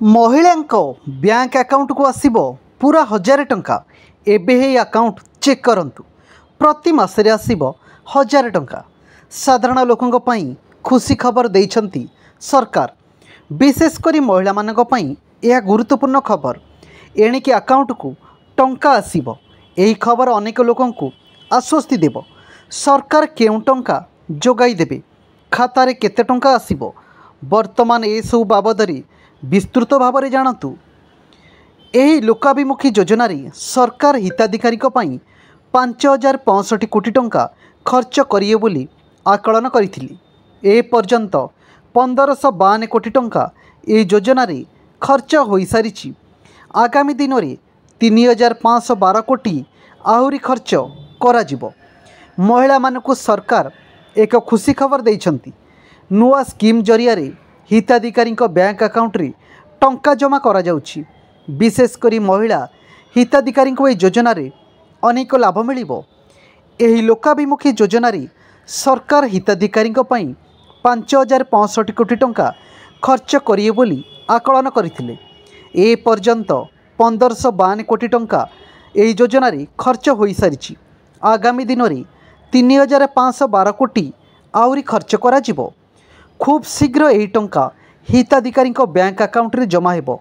महिलांको bank account को आसीबो पूरा 1000 टंका। एबे हे अकाउंट चेक करंतु प्रति मासरे आसीबो 1000 टंका। साधारण लोकंको पई खुशी खबर देइछंती सरकार। विशेषकर महिला मानक पई यह गुरुत्वपूर्ण खबर। एणिकी अकाउंट को टंका आसीबो। एही खबर अनेक लोकंकु आश्वस्ति देबो। सरकार केउ टंका जोगाई देबे, खातारे केते टंका आसीबो, वर्तमान ए सब बाबदरी विस्तृत भाव में जानतु। यही लोकाभिमुखी योजना सरकार हिताधिकारी 5065 कोटी टंका खर्च करिए बोली आकलन करथिले। ए पर्यंत 1552 कोटी टंका ए योजना खर्च हो सारी। आगामी दिन में 3512 कोटी आहरी खर्च कराजिबो। महिला मानकु सरकार एक खुशी खबर देइछंती। नुआ स्कीम जरिया हिताधिकारी बैंक अकाउंट रे टंका जमा करा जाउछि। विशेषकर महिला हिताधिकारी योजना अनेक लाभ मिलिबो। एही लोकाभिमुखी योजना सरकार हिताधिकारी 5065 कोटी टंका खर्च करिए बोली आकलन करथिले। ए पर्यंत 1552 कोटी टंका एही योजना खर्च हो सारी। आगामी दिन में 3512 कोटी आहरी खर्च करा जिवो। खूब शीघ्र यही टंका हिताधिकारी बैंक अकाउंट रे जमा हेबो।